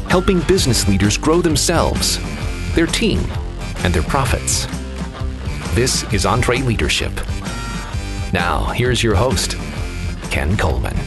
helping business leaders grow themselves, their team, and their profits. This is EntreLeadership. Now, here's your host, Ken Coleman.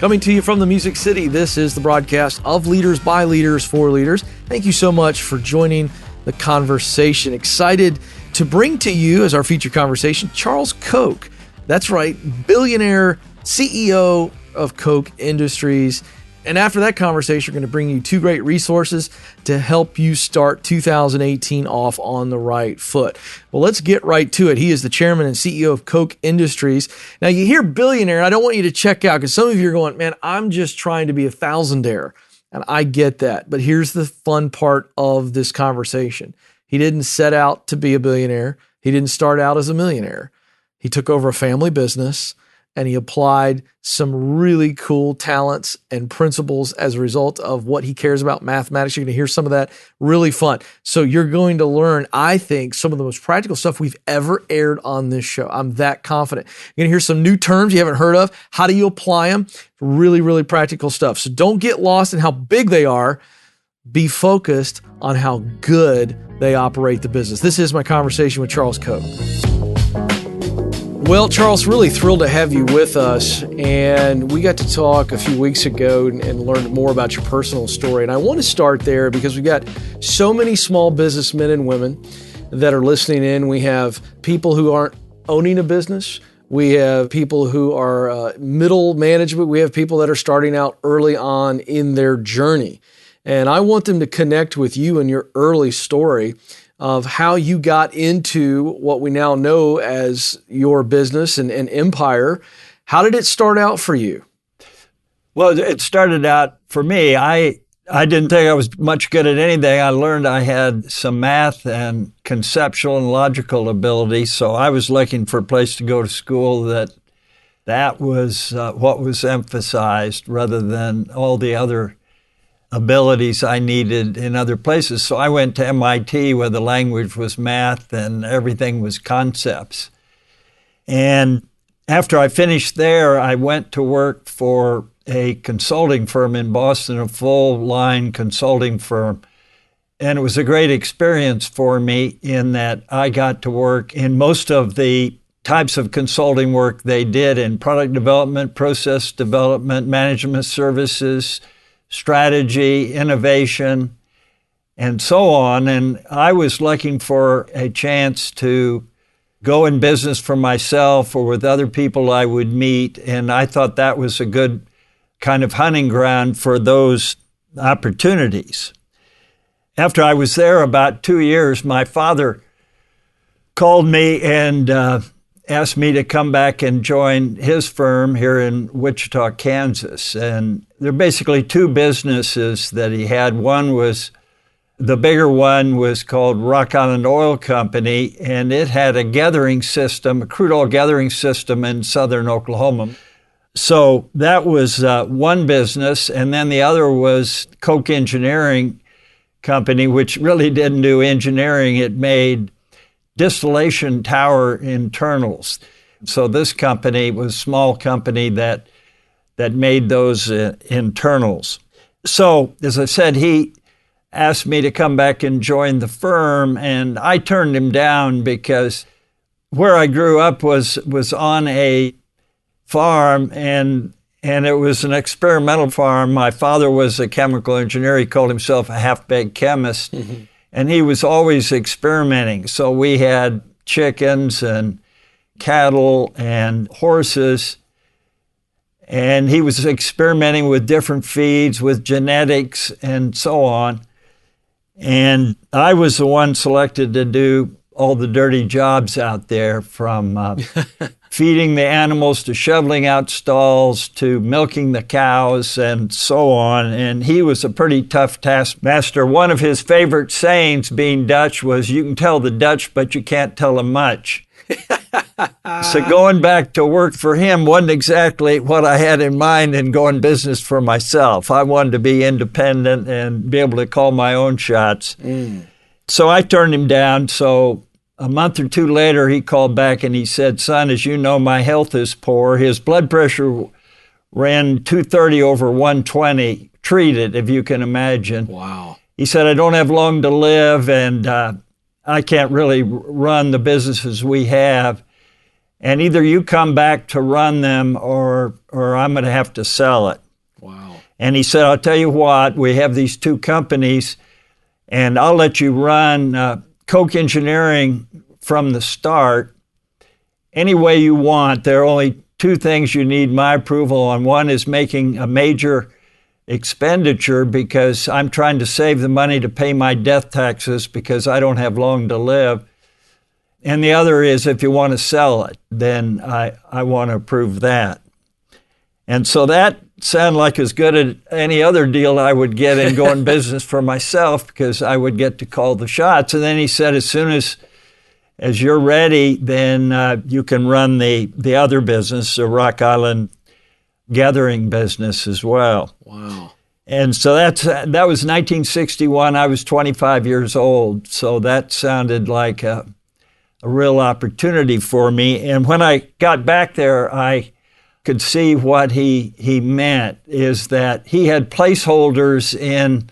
Coming to you from the Music City, this is the broadcast of Leaders by Leaders for Leaders. Thank you so much for joining the conversation. Excited to bring to you as our featured conversation, Charles Koch. That's right, billionaire CEO of Koch Industries. And after that conversation, we're going to bring you two great resources to help you start 2018 off on the right foot. Well, let's get right to it. He is the chairman and CEO of Koch Industries. Now, you hear billionaire, and I don't want you to check out because some of you are going, man, I'm just trying to be a thousandaire. And I get that. But here's the fun part of this conversation. He didn't set out to be a billionaire. He didn't start out as a millionaire. He took over a family business and he applied some really cool talents and principles as a result of what he cares about, mathematics. You're going to hear some of that, really fun. So you're going to learn, I think, some of the most practical stuff we've ever aired on this show. I'm that confident. You're going to hear some new terms you haven't heard of. How do you apply them? Really, really practical stuff. So don't get lost in how big they are. Be focused on how good they operate the business. This is my conversation with Charles Koch. Well, Charles, really thrilled to have you with us. And we got to talk a few weeks ago and learn more about your personal story. And I want to start there because we've got so many small businessmen and women that are listening in. We have people who aren't owning a business. We have people who are middle management. We have people that are starting out early on in their journey. And I want them to connect with you and your early story of how you got into what we now know as your business and empire. How did it start out for you? Well, it started out for me. I didn't think I was much good at anything. I learned I had some math and conceptual and logical ability, so I was looking for a place to go to school that was what was emphasized rather than all the other abilities I needed in other places. So I went to MIT where the language was math and everything was concepts. And after I finished there, I went to work for a consulting firm in Boston, a full-line consulting firm. And it was a great experience for me in that I got to work in most of the types of consulting work they did in product development, process development, management services, strategy, innovation, and so on. And I was looking for a chance to go in business for myself or with other people I would meet. And I thought that was a good kind of hunting ground for those opportunities. After I was there about 2 years, my father called me and asked me to come back and join his firm here in Wichita, Kansas. And there are basically two businesses that he had. The bigger one was called Rock Island Oil Company, and it had a gathering system, a crude oil gathering system in southern Oklahoma. So that was one business. And then the other was Koch Engineering Company, which really didn't do engineering. It made distillation tower internals. So this company was a small company that made those internals. So, as I said, he asked me to come back and join the firm, and I turned him down because where I grew up was on a farm, and it was an experimental farm. My father was a chemical engineer. He called himself a half-baked chemist. Mm-hmm. And he was always experimenting. So we had chickens and cattle and horses. And he was experimenting with different feeds, with genetics and so on. And I was the one selected to do all the dirty jobs out there, from feeding the animals to shoveling out stalls to milking the cows and so on. And he was a pretty tough taskmaster. One of his favorite sayings, being Dutch, was, "You can tell the Dutch, but you can't tell them much." So going back to work for him wasn't exactly what I had in mind in going business for myself. I wanted to be independent and be able to call my own shots. So I turned him down. So a month or two later, he called back and he said, "Son, as you know, my health is poor." His blood pressure ran 230 over 120, treated, if you can imagine. Wow. He said, I don't have long to live, and I can't really run the businesses we have. And either you come back to run them or I'm going to have to sell it. Wow. And he said, I'll tell you what, we have these two companies, and I'll let you run Koch Engineering from the start any way you want. There are only two things you need my approval on. One is making a major expenditure because I'm trying to save the money to pay my death taxes because I don't have long to live. And the other is if you want to sell it, then I want to approve that. And so that sounded like as good as any other deal I would get in going business for myself because I would get to call the shots. And then he said, as soon as you're ready, then you can run the other business, the Rock Island gathering business as well. Wow. And so that was 1961. I was 25 years old. So that sounded like a real opportunity for me. And when I got back there, I could see what he meant is that he had placeholders in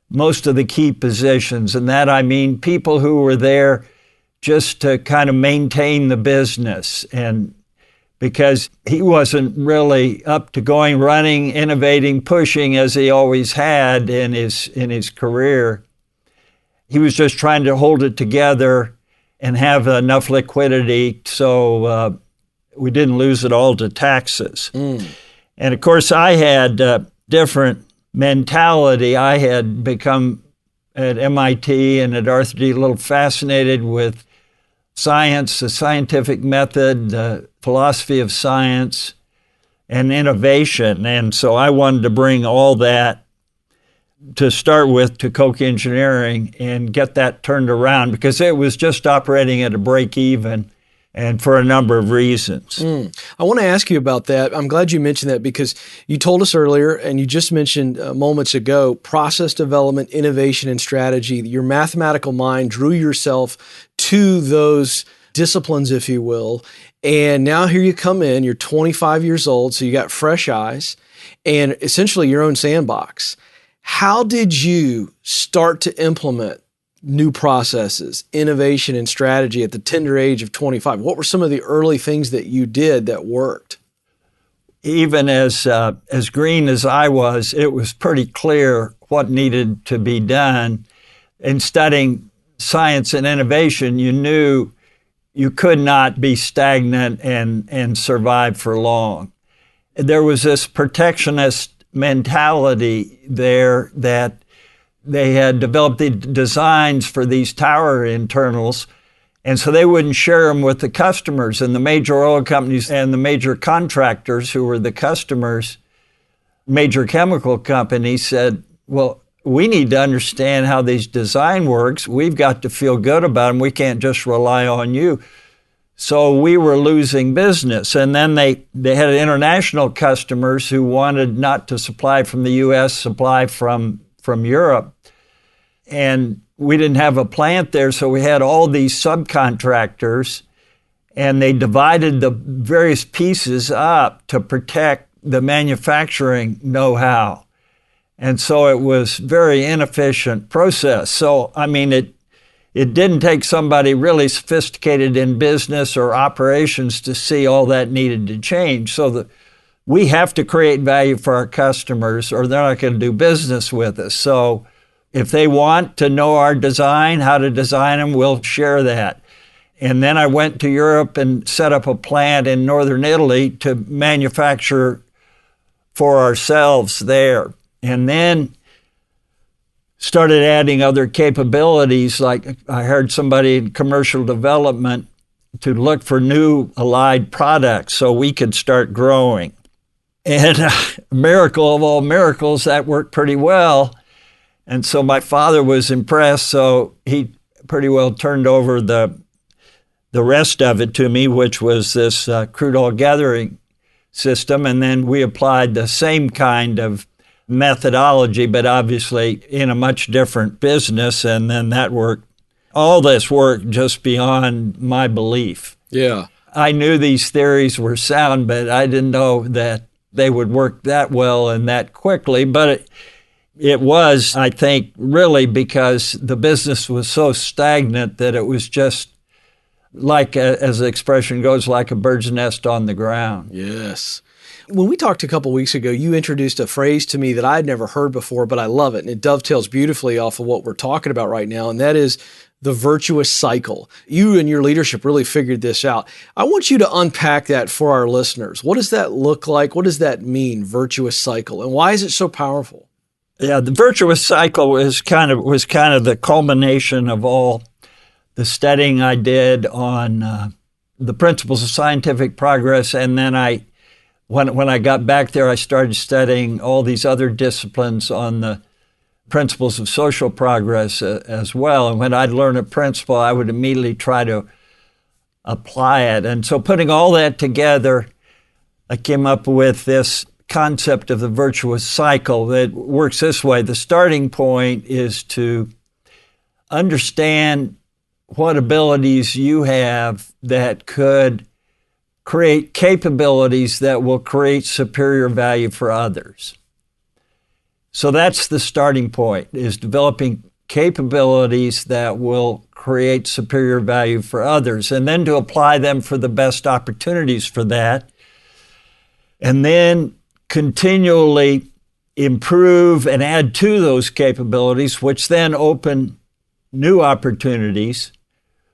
most of the key positions. And that, I mean, people who were there just to kind of maintain the business. And because he wasn't really up to going, running, innovating, pushing as he always had in his career. He was just trying to hold it together and have enough liquidity so we didn't lose it all to taxes. And of course, I had a different mentality. I had become at MIT and at Arthur D. a little fascinated with science, the scientific method, the philosophy of science, and innovation. And so I wanted to bring all that to start with to Koch Engineering and get that turned around because it was just operating at a break even and for a number of reasons. I want to ask you about that. I'm glad you mentioned that because you told us earlier and you just mentioned moments ago, process development, innovation, and strategy. Your mathematical mind drew yourself to those disciplines, if you will. And now here you come in, you're 25 years old, so you got fresh eyes and essentially your own sandbox. How did you start to implement new processes, innovation, and strategy at the tender age of 25? What were some of the early things that you did that worked? Even as green as I was, it was pretty clear what needed to be done. In studying science and innovation, you knew you could not be stagnant and survive for long. There was this protectionist mentality there that they had developed the designs for these tower internals, and so they wouldn't share them with the customers. And the major oil companies and the major contractors who were the customers, major chemical companies, said, well, we need to understand how these design works. We've got to feel good about them. We can't just rely on you. So we were losing business. And then they had international customers who wanted not to supply from the U.S., supply from Europe. And we didn't have a plant there, so we had all these subcontractors, and they divided the various pieces up to protect the manufacturing know-how. And so it was a very inefficient process. So, I mean, it didn't take somebody really sophisticated in business or operations to see all that needed to change. So we have to create value for our customers or they're not going to do business with us. So if they want to know our design, how to design them, we'll share that. And then I went to Europe and set up a plant in northern Italy to manufacture for ourselves there. And then started adding other capabilities, like I heard somebody in commercial development to look for new allied products so we could start growing. And miracle of all miracles, that worked pretty well. And so my father was impressed, so he pretty well turned over the rest of it to me, which was this crude oil gathering system. And then we applied the same kind of methodology, but obviously in a much different business. And then that worked. All this worked just beyond my belief. Yeah. I knew these theories were sound, but I didn't know that they would work that well and that quickly. But it was, I think, really because the business was so stagnant that it was just like, as the expression goes, like a bird's nest on the ground. Yes. When we talked a couple weeks ago, you introduced a phrase to me that I had never heard before, but I love it. And it dovetails beautifully off of what we're talking about right now. And that is the virtuous cycle. You and your leadership really figured this out. I want you to unpack that for our listeners. What does that look like? What does that mean, virtuous cycle? And why is it so powerful? Yeah, the virtuous cycle was kind of the culmination of all the studying I did on the principles of scientific progress. And then when I got back there, I started studying all these other disciplines on the principles of social progress as well. And when I'd learn a principle, I would immediately try to apply it. And so putting all that together, I came up with this concept of the virtuous cycle that works this way. The starting point is to understand what abilities you have that could create capabilities that will create superior value for others. So that's the starting point, is developing capabilities that will create superior value for others, and then to apply them for the best opportunities for that, and then continually improve and add to those capabilities, which then open new opportunities,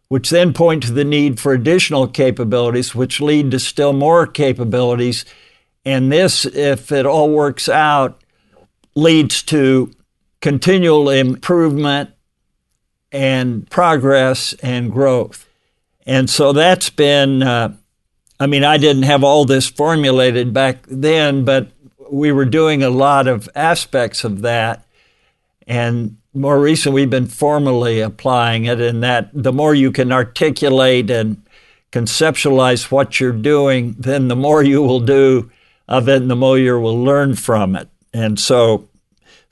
which then point to the need for additional capabilities, which lead to still more capabilities. And this, if it all works out, leads to continual improvement and progress and growth. And so that's been, I didn't have all this formulated back then, but we were doing a lot of aspects of that. And more recently, we've been formally applying it, and that the more you can articulate and conceptualize what you're doing, then the more you will do of it and the more you will learn from it. And so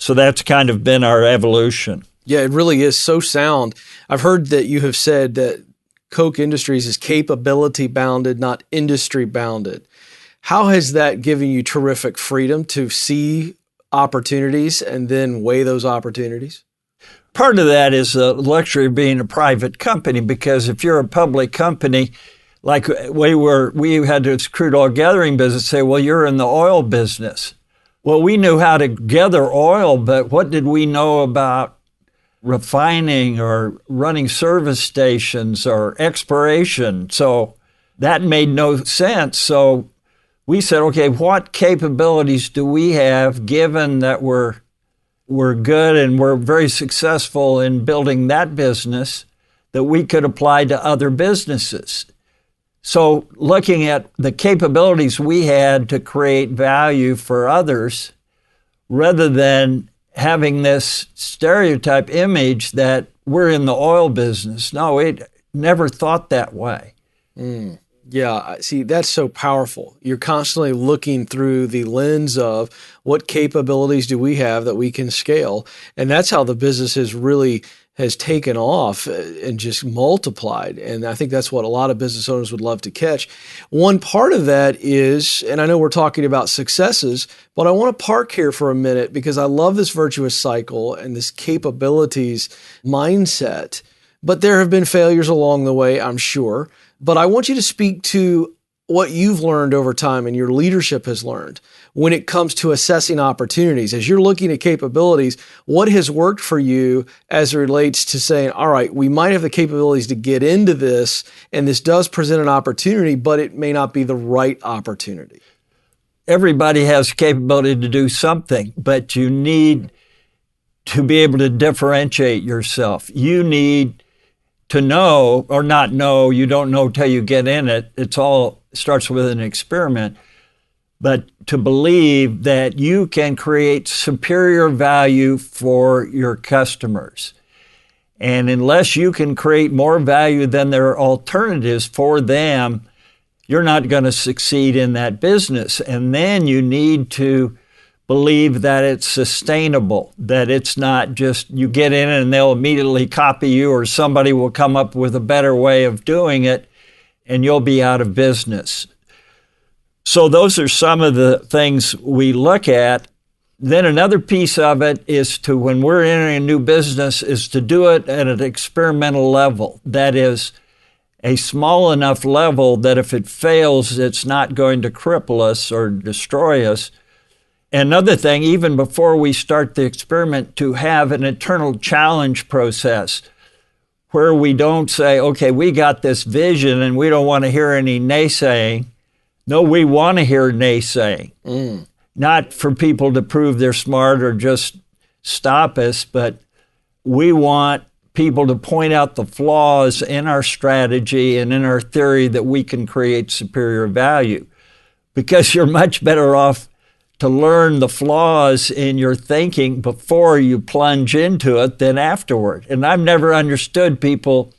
that's kind of been our evolution. Yeah, it really is so sound. I've heard that you have said that Koch Industries is capability bounded, not industry bounded. How has that given you terrific freedom to see opportunities and then weigh those opportunities? Part of that is the luxury of being a private company, because if you're a public company, like we had this crude oil gathering business, say, well, you're in the oil business. Well, we knew how to gather oil, but what did we know about refining or running service stations or exploration? So that made no sense. So we said, okay, what capabilities do we have, given that we're good and we're very successful in building that business, that we could apply to other businesses? So looking at the capabilities we had to create value for others, rather than having this stereotype image that we're in the oil business. No, we never thought that way. Yeah, see, that's so powerful. You're constantly looking through the lens of what capabilities do we have that we can scale. And that's how the business has taken off and just multiplied. And I think that's what a lot of business owners would love to catch. One part of that is, and I know we're talking about successes, but I want to park here for a minute because I love this virtuous cycle and this capabilities mindset. But there have been failures along the way, I'm sure. But I want you to speak to what you've learned over time and your leadership has learned when it comes to assessing opportunities. As you're looking at capabilities, what has worked for you as it relates to saying, all right, we might have the capabilities to get into this, and this does present an opportunity, but it may not be the right opportunity? Everybody has capability to do something, but you need to be able to differentiate yourself. You need to know or not know. You don't know till you get in it. It starts with an experiment. But to believe that you can create superior value for your customers. And unless you can create more value than their alternatives for them, you're not going to succeed in that business. And then you need to believe that it's sustainable, that it's not just you get in and they'll immediately copy you, or somebody will come up with a better way of doing it and you'll be out of business. So those are some of the things we look at. Then another piece of it is to, when we're entering a new business, is to do it at an experimental level. That is a small enough level that if it fails, it's not going to cripple us or destroy us. Another thing, even before we start the experiment, to have an internal challenge process where we don't say, okay, we got this vision and we don't want to hear any naysaying. No, we want to hear naysaying. Not for people to prove they're smart or just stop us, but we want people to point out the flaws in our strategy and in our theory that we can create superior value. Because you're much better off to learn the flaws in your thinking before you plunge into it than afterward. And I've never understood people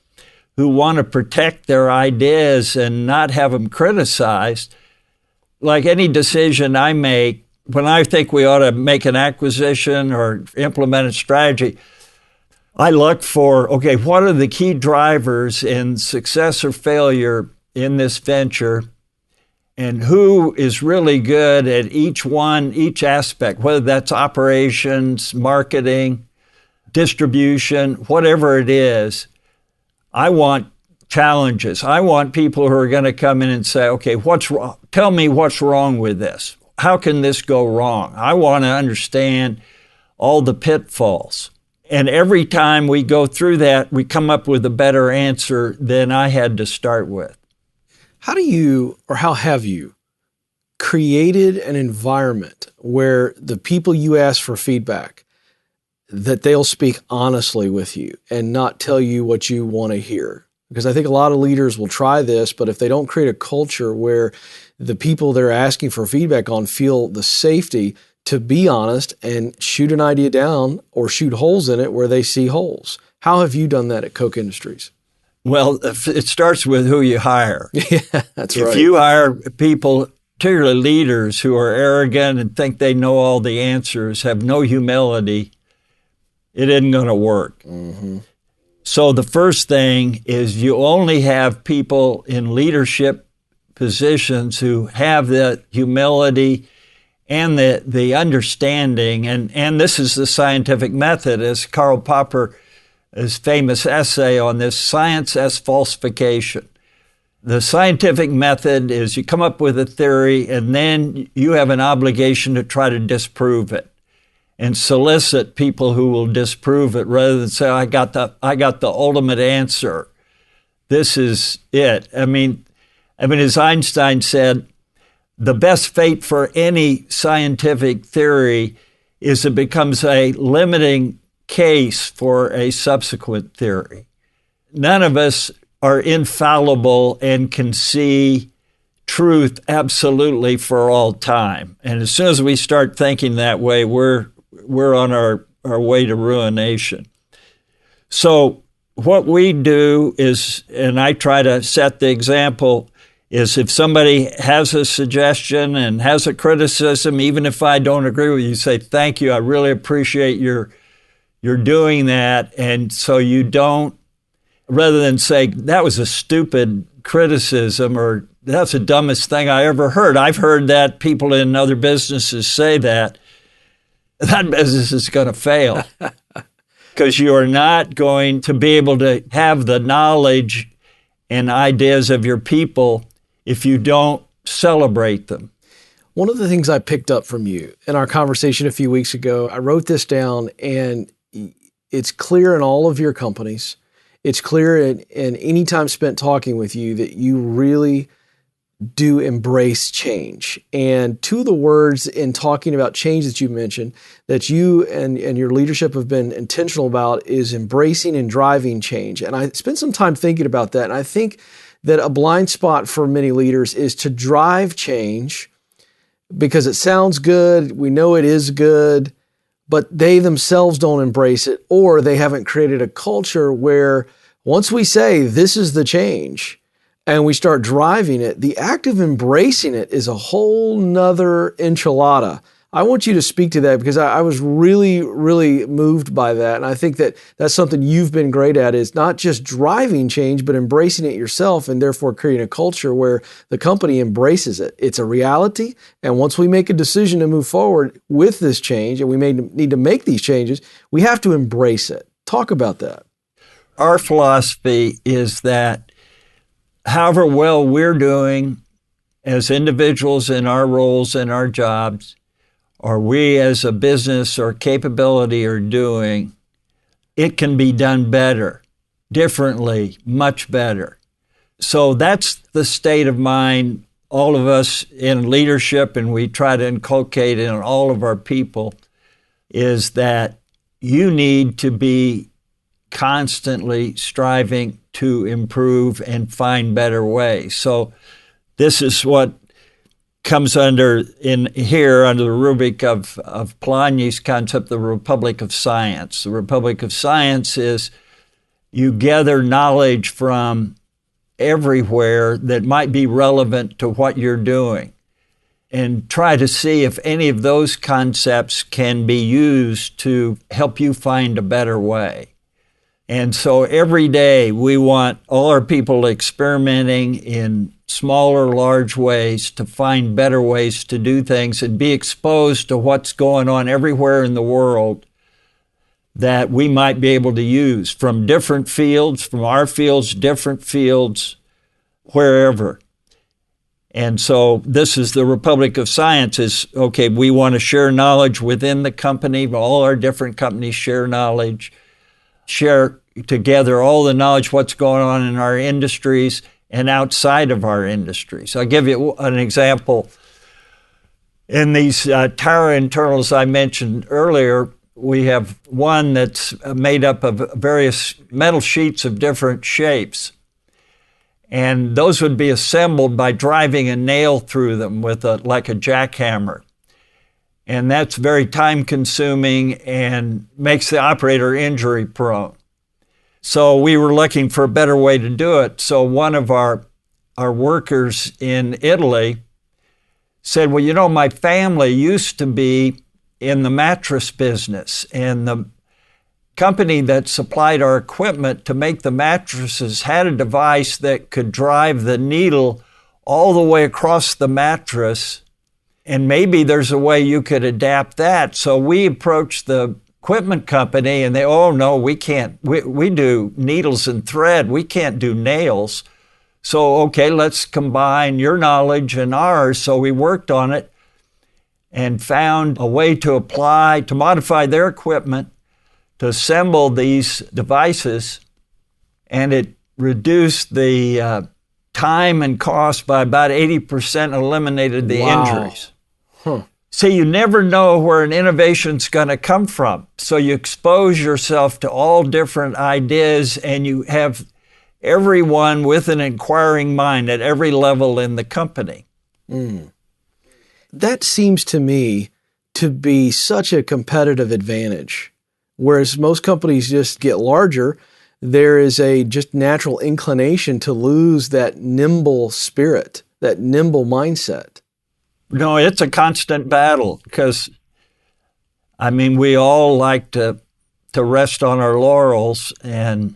who want to protect their ideas and not have them criticized. Like any decision I make, when I think we ought to make an acquisition or implement a strategy, I look for, okay, what are the key drivers in success or failure in this venture, and who is really good at each aspect, whether that's operations, marketing, distribution, whatever it is. I want challenges. I want people who are going to come in and say, okay, what's wrong? Tell me what's wrong with this. How can this go wrong? I want to understand all the pitfalls. And every time we go through that, we come up with a better answer than I had to start with. How have you created an environment where the people you ask for feedback, that they'll speak honestly with you and not tell you what you want to hear? Because I think a lot of leaders will try this, but if they don't create a culture where the people they're asking for feedback on feel the safety to be honest and shoot an idea down or shoot holes in it where they see holes. How have you done that at Koch Industries? Well, it starts with who you hire. Yeah, that's right. If you hire people, particularly leaders who are arrogant and think they know all the answers, have no humility, it isn't going to work. Mm-hmm. So the first thing is you only have people in leadership positions who have the humility and the understanding, and this is the scientific method, as Karl Popper's famous essay on this, science as falsification. The scientific method is you come up with a theory and then you have an obligation to try to disprove it and solicit people who will disprove it rather than say, I got the ultimate answer. This is it. I mean, as Einstein said, the best fate for any scientific theory is it becomes a limiting case for a subsequent theory. None of us are infallible and can see truth absolutely for all time. And as soon as we start thinking that way, we're on our way to ruination. So what we do is, and I try to set the example, is if somebody has a suggestion and has a criticism, even if I don't agree with you, say, thank you, I really appreciate you're doing that. And so you don't, rather than say, that was a stupid criticism or that's the dumbest thing I ever heard. I've heard that people in other businesses say that. That business is going to fail because you are not going to be able to have the knowledge and ideas of your people if you don't celebrate them. One of the things I picked up from you in our conversation a few weeks ago, I wrote this down, and it's clear in all of your companies, it's clear in any time spent talking with you that you really do embrace change. And two of the words in talking about change that you mentioned that you and your leadership have been intentional about is embracing and driving change. And I spent some time thinking about that. And I think that a blind spot for many leaders is to drive change because it sounds good, we know it is good, but they themselves don't embrace it, or they haven't created a culture where once we say this is the change and we start driving it, the act of embracing it is a whole nother enchilada I want you to speak to that because I was really, really moved by that. And I think that that's something you've been great at, is not just driving change, but embracing it yourself and therefore creating a culture where the company embraces it. It's a reality. And once we make a decision to move forward with this change, and we may need to make these changes, we have to embrace it. Talk about that. Our philosophy is that however well we're doing as individuals in our roles and our jobs, or we as a business or capability are doing, it can be done better, differently, much better. So that's the state of mind all of us in leadership, and we try to inculcate in all of our people, is that you need to be constantly striving to improve and find better ways. So this is what comes under the rubric of Polanyi's concept, the Republic of Science. The Republic of Science is you gather knowledge from everywhere that might be relevant to what you're doing and try to see if any of those concepts can be used to help you find a better way. And so every day we want all our people experimenting in small or large ways to find better ways to do things and be exposed to what's going on everywhere in the world that we might be able to use from different fields, from our fields, different fields, wherever. And so this is the Republic of Science is, okay, we want to share knowledge within the company. All our different companies share knowledge, share together all the knowledge, what's going on in our industries and outside of our industries. I'll give you an example. In these tower internals I mentioned earlier, we have one that's made up of various metal sheets of different shapes. And those would be assembled by driving a nail through them with like a jackhammer. And that's very time-consuming and makes the operator injury-prone. So we were looking for a better way to do it. So one of our workers in Italy said, well, you know, my family used to be in the mattress business, and the company that supplied our equipment to make the mattresses had a device that could drive the needle all the way across the mattress, and maybe there's a way you could adapt that. So we approached the equipment company, and they, oh no, we can't. We do needles and thread. We can't do nails. So, okay, let's combine your knowledge and ours. So we worked on it and found a way to modify their equipment to assemble these devices, and it reduced the time and cost by about 80%, eliminated the injuries. Huh. See, you never know where an innovation's going to come from. So you expose yourself to all different ideas, and you have everyone with an inquiring mind at every level in the company. Mm. That seems to me to be such a competitive advantage. Whereas most companies just get larger, there is a just natural inclination to lose that nimble spirit, that nimble mindset. No, it's a constant battle because, I mean, we all like to rest on our laurels and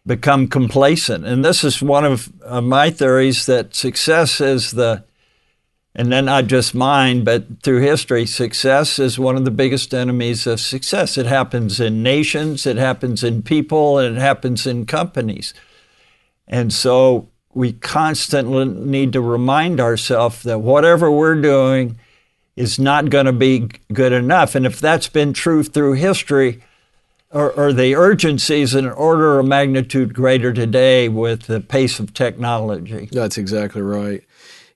become complacent. And this is one of my theories, that success is and then not just mine, but through history, success is one of the biggest enemies of success. It happens in nations, it happens in people, and it happens in companies. And so we constantly need to remind ourselves that whatever we're doing is not going to be good enough. And if that's been true through history, or the urgency is an order of magnitude greater today with the pace of technology. That's exactly right.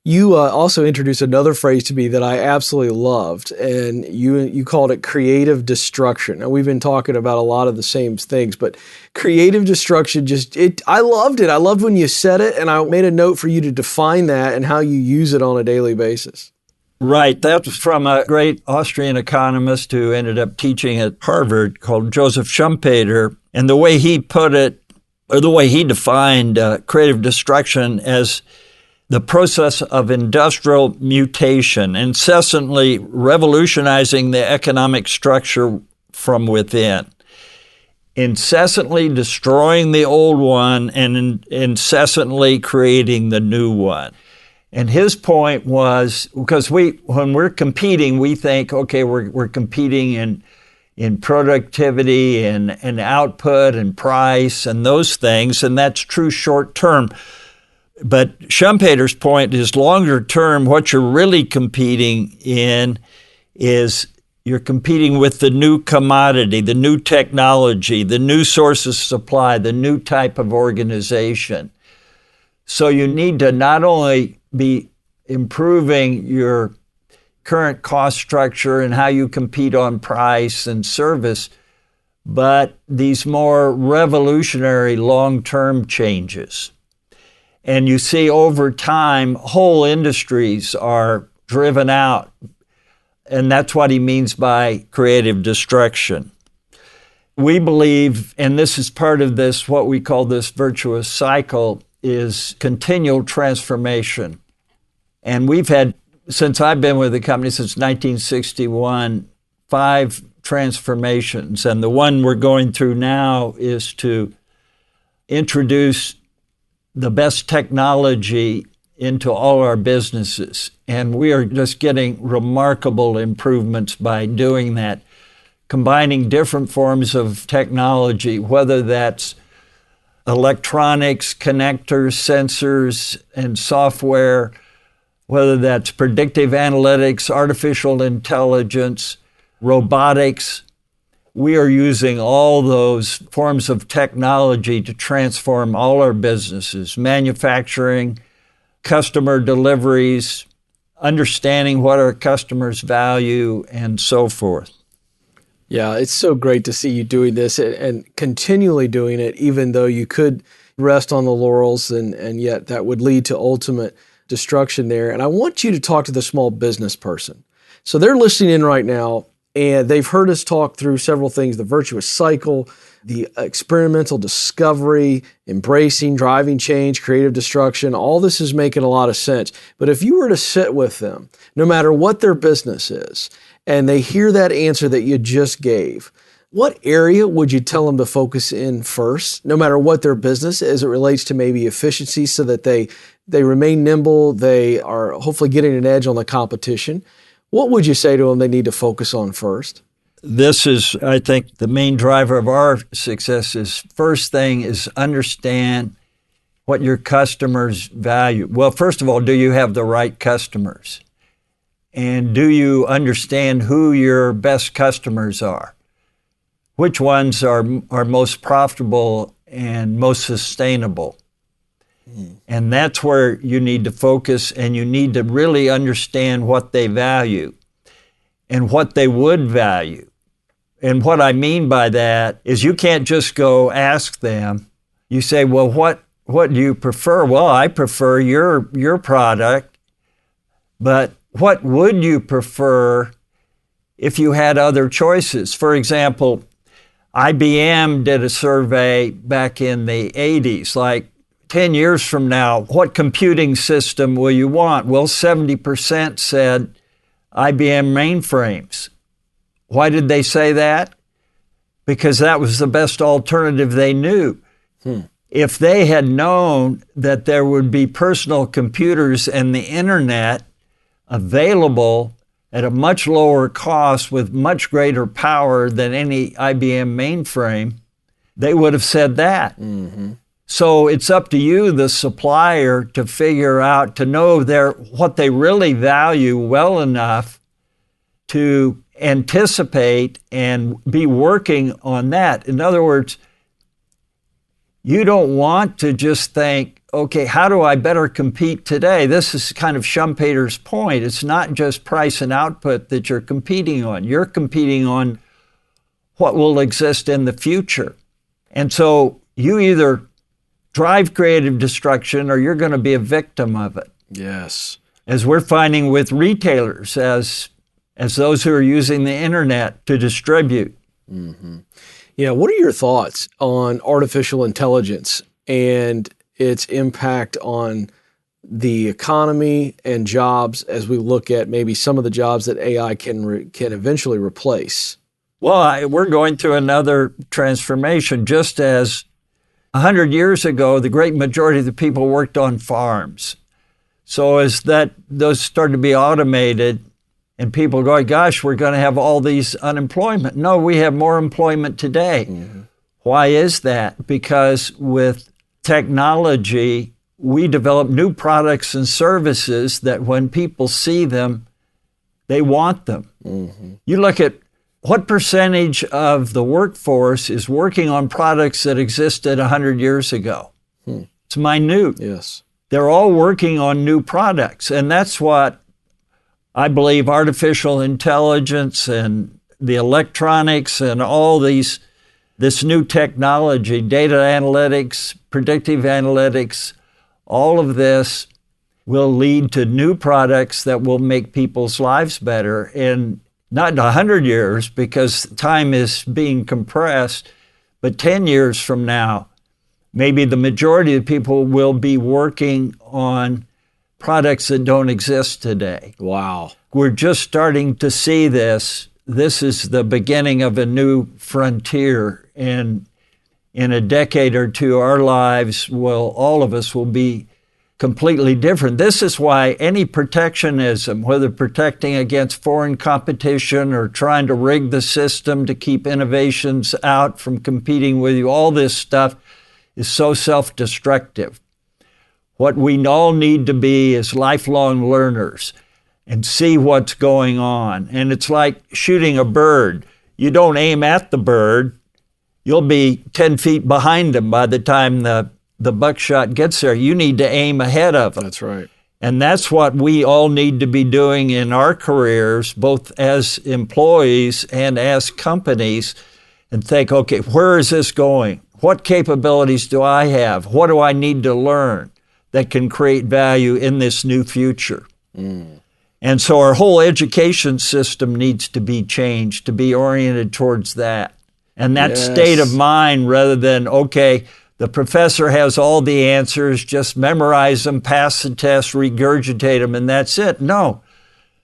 You also introduced another phrase to me that I absolutely loved, and you called it creative destruction. Now, we've been talking about a lot of the same things, but creative destruction, I loved it. I loved when you said it, and I made a note for you to define that and how you use it on a daily basis. Right. That was from a great Austrian economist who ended up teaching at Harvard called Joseph Schumpeter. And the way he put it, or the way he defined creative destruction as the process of industrial mutation, incessantly revolutionizing the economic structure from within, incessantly destroying the old one and incessantly creating the new one. And his point was, because when we're competing, we think, okay, we're competing in productivity and output and price and those things, and that's true short term. But Schumpeter's point is longer term, what you're really competing in is you're competing with the new commodity, the new technology, the new sources of supply, the new type of organization. So you need to not only be improving your current cost structure and how you compete on price and service, but these more revolutionary long-term changes. And you see over time, whole industries are driven out. And that's what he means by creative destruction. We believe, and this is part of this, what we call this virtuous cycle, is continual transformation. And we've had, since I've been with the company since 1961, 5 transformations. And the one we're going through now is to introduce the best technology into all our businesses. And we are just getting remarkable improvements by doing that, combining different forms of technology, whether that's electronics, connectors, sensors, and software, whether that's predictive analytics, artificial intelligence, robotics. We are using all those forms of technology to transform all our businesses, manufacturing, customer deliveries, understanding what our customers value, and so forth. Yeah, it's so great to see you doing this and continually doing it, even though you could rest on the laurels, and yet that would lead to ultimate destruction there. And I want you to talk to the small business person. So they're listening in right now, and they've heard us talk through several things: the virtuous cycle, the experimental discovery, embracing, driving change, creative destruction. All this is making a lot of sense. But if you were to sit with them, no matter what their business is, and they hear that answer that you just gave, what area would you tell them to focus in first, no matter what their business, as it relates to maybe efficiency, so that they remain nimble, they are hopefully getting an edge on the competition? What would you say to them they need to focus on first? This is, I think, the main driver of our success is, first thing is understand what your customers value. Well, first of all, do you have the right customers? And do you understand who your best customers are? Which ones are most profitable and most sustainable? And that's where you need to focus, and you need to really understand what they value and what they would value. And what I mean by that is you can't just go ask them. You say, well, what do you prefer? Well, I prefer your product, but what would you prefer if you had other choices? For example, IBM did a survey back in the 80s, like 10 years from now, what computing system will you want? Well, 70% said IBM mainframes. Why did they say that? Because that was the best alternative they knew. If they had known that there would be personal computers and the internet available at a much lower cost with much greater power than any IBM mainframe, they would have said that. So it's up to you, the supplier, to figure out, to know what they really value well enough to anticipate and be working on that. In other words, you don't want to just think, okay, how do I better compete today? This is kind of Schumpeter's point. It's not just price and output that you're competing on. You're competing on what will exist in the future. And so you either drive creative destruction or you're going to be a victim of it. Yes. As we're finding with retailers, as those who are using the internet to distribute. Yeah, what are your thoughts on artificial intelligence and its impact on the economy and jobs as we look at maybe some of the jobs that AI can eventually replace? Well, we're going through another transformation. Just as 100 years ago, the great majority of the people worked on farms. So as those started to be automated and people go, gosh, we're going to have all these unemployment. No, we have more employment today. Mm-hmm. Why is that? Because with technology, we develop new products and services that when people see them, they want them. Mm-hmm. You look at what percentage of the workforce is working on products that existed 100 years ago? It's minute. Yes. They're all working on new products. And that's what I believe artificial intelligence and the electronics and all this new technology, data analytics, predictive analytics, all of this will lead to new products that will make people's lives better. And not in 100 years, because time is being compressed, but 10 years from now, maybe the majority of people will be working on products that don't exist today. Wow. We're just starting to see this. This is the beginning of a new frontier. And in a decade or two, our lives all of us will be completely different. This is why any protectionism, whether protecting against foreign competition or trying to rig the system to keep innovations out from competing with you, all this stuff is so self-destructive. What we all need to be is lifelong learners and see what's going on. And it's like shooting a bird. You don't aim at the bird. You'll be 10 feet behind him by the time the buckshot gets there. You need to aim ahead of them. That's right. And that's what we all need to be doing in our careers, both as employees and as companies, and think, okay, where is this going? What capabilities do I have? What do I need to learn that can create value in this new future? And so our whole education system needs to be changed, to be oriented towards that. And that state of mind rather than, okay, the professor has all the answers, just memorize them, pass the test, regurgitate them, and that's it. No,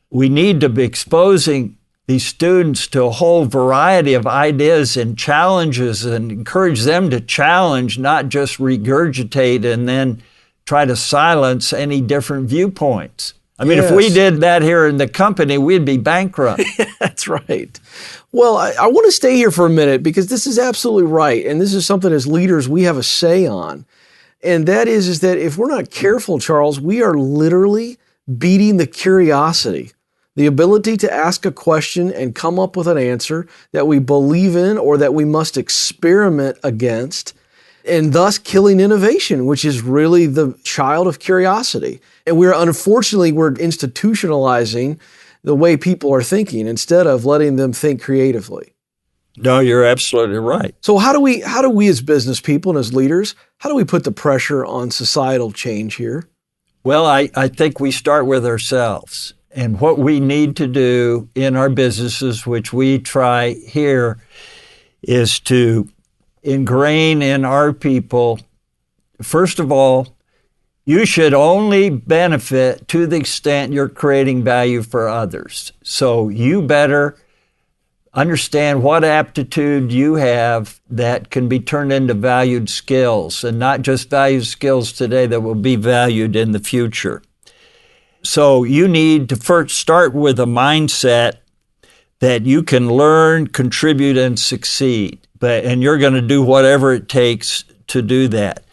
we need to be exposing these students to a whole variety of ideas and challenges and encourage them to challenge, not just regurgitate and then try to silence any different viewpoints. I mean, if we did that here in the company, we'd be bankrupt. That's right. Well, I want to stay here for a minute because this is absolutely right. And this is something as leaders we have a say on. And that is that if we're not careful, Charles, we are literally beating the curiosity, the ability to ask a question and come up with an answer that we believe in or that we must experiment against, and thus killing innovation, which is really the child of curiosity. And we're institutionalizing the way people are thinking instead of letting them think creatively. No, you're absolutely right. So how do we as business people and as leaders, how do we put the pressure on societal change here? Well, I think we start with ourselves. And what we need to do in our businesses, which we try here, is to ingrain in our people, first of all, you should only benefit to the extent you're creating value for others. So you better understand what aptitude you have that can be turned into valued skills, and not just valued skills today that will be valued in the future. So you need to first start with a mindset that you can learn, contribute, and succeed. And you're going to do whatever it takes to do that.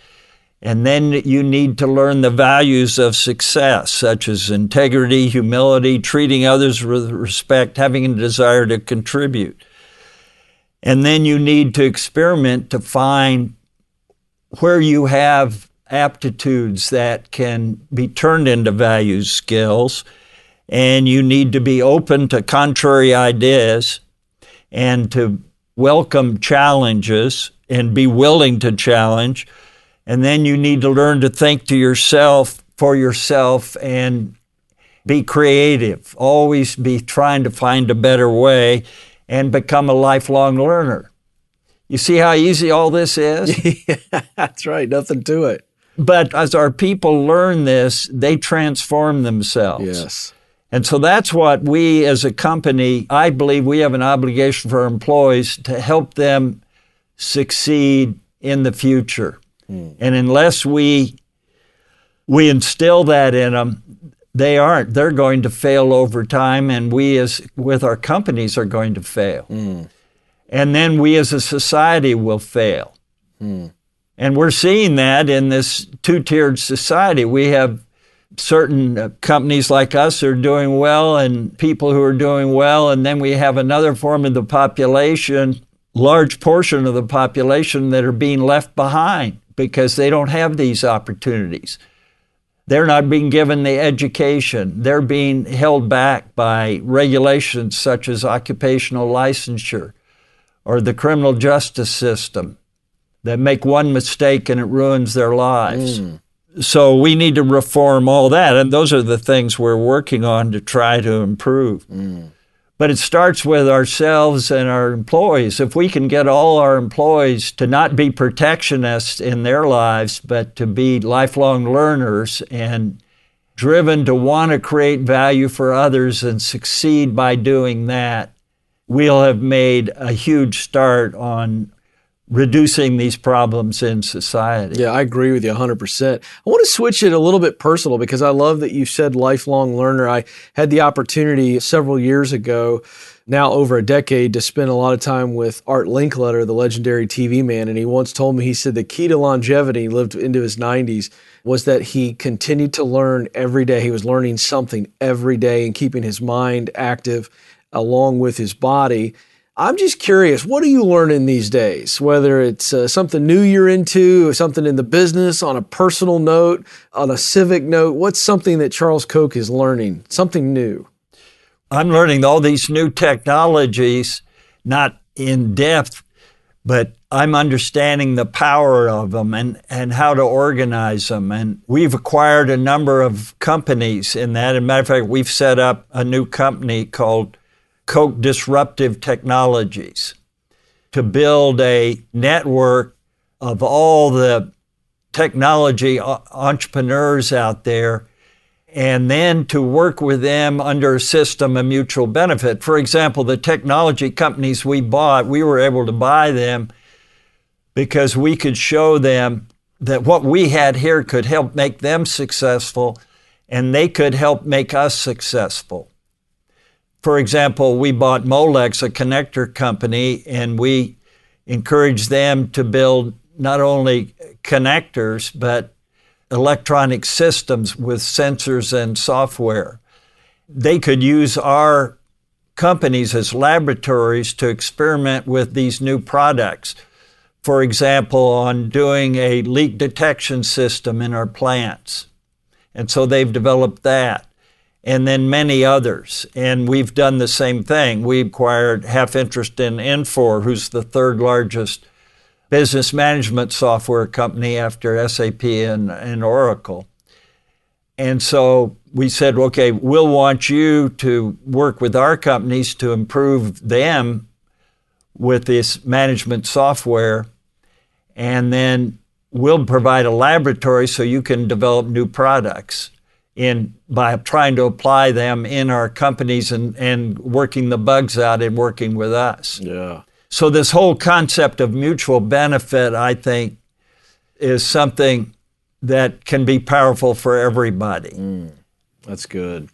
And then you need to learn the values of success, such as integrity, humility, treating others with respect, having a desire to contribute. And then you need to experiment to find where you have aptitudes that can be turned into values skills. And you need to be open to contrary ideas and to welcome challenges and be willing to challenge. And then you need to learn to think to yourself, for yourself, and be creative. Always be trying to find a better way and become a lifelong learner. You see how easy all this is? Yeah, that's right. Nothing to it. But as our people learn this, they transform themselves. Yes. And so that's what we as a company, I believe we have an obligation for our employees to help them succeed in the future. And unless we instill that in them, they aren't. They're going to fail over time, and we as with our companies are going to fail. And then we as a society will fail. And we're seeing that in this two-tiered society. We have certain companies like us are doing well and people who are doing well, and then we have another form of the population, large portion of the population that are being left behind because they don't have these opportunities. They're not being given the education. They're being held back by regulations such as occupational licensure or the criminal justice system that make one mistake and it ruins their lives. So we need to reform all that, and those are the things we're working on to try to improve. But it starts with ourselves and our employees. If we can get all our employees to not be protectionists in their lives, but to be lifelong learners and driven to want to create value for others and succeed by doing that, we'll have made a huge start on reducing these problems in society. Yeah, I agree with you 100%. I want to switch it a little bit personal because I love that you said lifelong learner. I had the opportunity several years ago, now over a decade, to spend a lot of time with Art Linkletter, the legendary TV man, and he once told me, he said the key to longevity, he lived into his 90s, was that he continued to learn every day. He was learning something every day and keeping his mind active along with his body. I'm just curious, what are you learning these days? Whether it's something new you're into, or something in the business, on a personal note, on a civic note, what's something that Charles Koch is learning, something new? I'm learning all these new technologies, not in depth, but I'm understanding the power of them and how to organize them. And we've acquired a number of companies in that. As a matter of fact, we've set up a new company called Koch Disruptive Technologies to build a network of all the technology entrepreneurs out there, and then to work with them under a system of mutual benefit. For example, the technology companies we bought, we were able to buy them because we could show them that what we had here could help make them successful, and they could help make us successful. For example, we bought Molex, a connector company, and we encouraged them to build not only connectors, but electronic systems with sensors and software. They could use our companies as laboratories to experiment with these new products. For example, on doing a leak detection system in our plants. And so they've developed that. And then many others. And we've done the same thing. We acquired half interest in Infor, who's the third largest business management software company after SAP and Oracle. And so we said, okay, we'll want you to work with our companies to improve them with this management software. And then we'll provide a laboratory so you can develop new products by trying to apply them in our companies and working the bugs out and working with us. Yeah. So this whole concept of mutual benefit, I think, is something that can be powerful for everybody. That's good.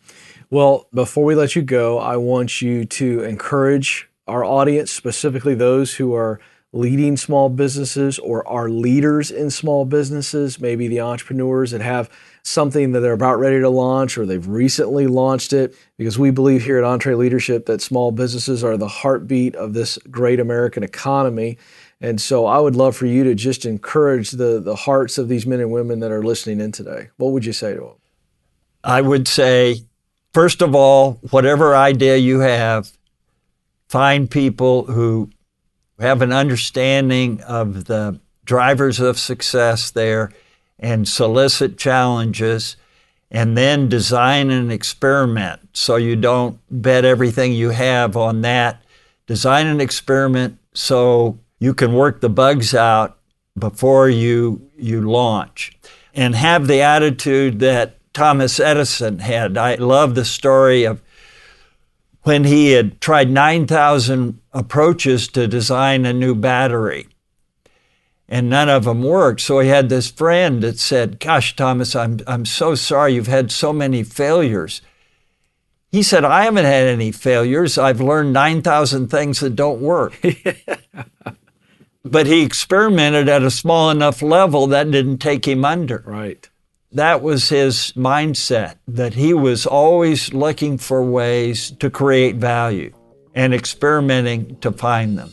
Well, before we let you go, I want you to encourage our audience, specifically those who are leading small businesses or are leaders in small businesses, maybe the entrepreneurs that have something that they're about ready to launch or they've recently launched it, because we believe here at EntreLeadership that small businesses are the heartbeat of this great American economy. And so I would love for you to just encourage the hearts of these men and women that are listening in today. What would you say to them? I would say, first of all, whatever idea you have, find people who have an understanding of the drivers of success there and solicit challenges, and then design an experiment so you don't bet everything you have on that. Design an experiment so you can work the bugs out before you launch. and have the attitude that Thomas Edison had. I love the story of when he had tried 9,000 approaches to design a new battery, and none of them worked. So he had this friend that said, "Gosh, Thomas, I'm so sorry you've had so many failures." He said, "I haven't had any failures. I've learned 9,000 things that don't work." But he experimented at a small enough level that didn't take him under. Right. That was his mindset, that he was always looking for ways to create value and experimenting to find them.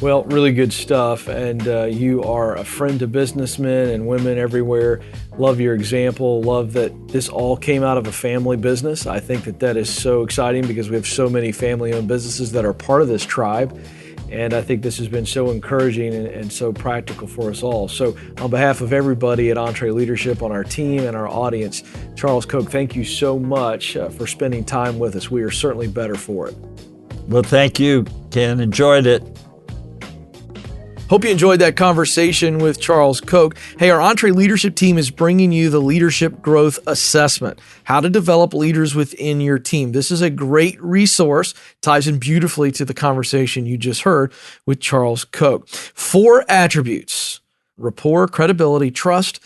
Well, really good stuff. And you are a friend to businessmen and women everywhere. Love your example. Love that this all came out of a family business. I think that is so exciting because we have so many family-owned businesses that are part of this tribe. And I think this has been so encouraging and so practical for us all. So on behalf of everybody at EntreLeadership, on our team and our audience, Charles Koch, thank you so much for spending time with us. We are certainly better for it. Well, thank you, Ken. Enjoyed it. Hope you enjoyed that conversation with Charles Koch. Hey, our EntreLeadership team is bringing you the Leadership Growth Assessment, how to develop leaders within your team. This is a great resource, ties in beautifully to the conversation you just heard with Charles Koch. 4 attributes: rapport, credibility, trust,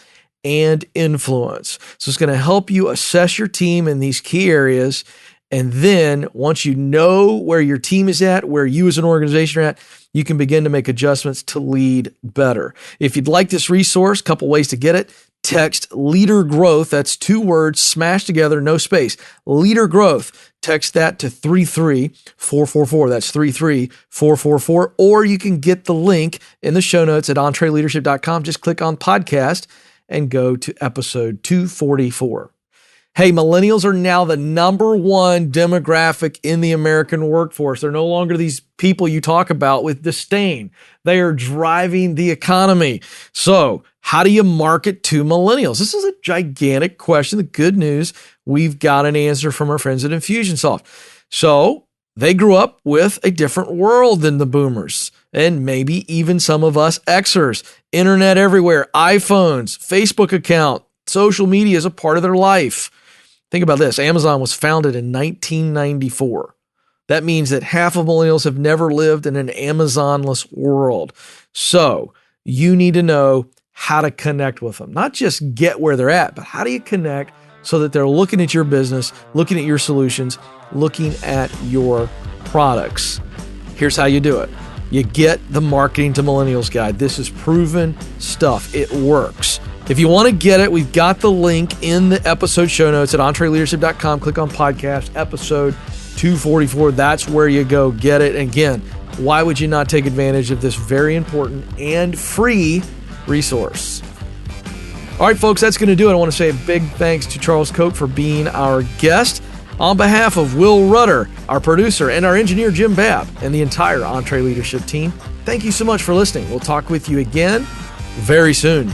and influence. So it's going to help you assess your team in these key areas. And then once you know where your team is at, where you as an organization are at, you can begin to make adjustments to lead better. If you'd like this resource, couple ways to get it. Text Leader Growth. That's 2 words smashed together, no space. Leader Growth. Text that to 33444. That's 33444. Or you can get the link in the show notes at EntreLeadership.com. Just click on podcast and go to episode 244. Hey, millennials are now the #1 demographic in the American workforce. They're no longer these people you talk about with disdain. They are driving the economy. So how do you market to millennials? This is a gigantic question. The good news, we've got an answer from our friends at Infusionsoft. So they grew up with a different world than the boomers, and maybe even some of us Xers. Internet everywhere, iPhones, Facebook account, social media is a part of their life. Think about this. Amazon was founded in 1994. That means that half of millennials have never lived in an Amazonless world. So you need to know how to connect with them. Not just get where they're at, but how do you connect so that they're looking at your business, looking at your solutions, looking at your products. Here's how you do it. You get the Marketing to Millennials guide. This is proven stuff. It works. If you want to get it, we've got the link in the episode show notes at EntreLeadership.com. Click on podcast, episode 244. That's where you go. Get it. And again, why would you not take advantage of this very important and free resource? All right, folks, that's going to do it. I want to say a big thanks to Charles Koch for being our guest. On behalf of Will Rudder, our producer, and our engineer, Jim Babb, and the entire EntreLeadership team, thank you so much for listening. We'll talk with you again very soon.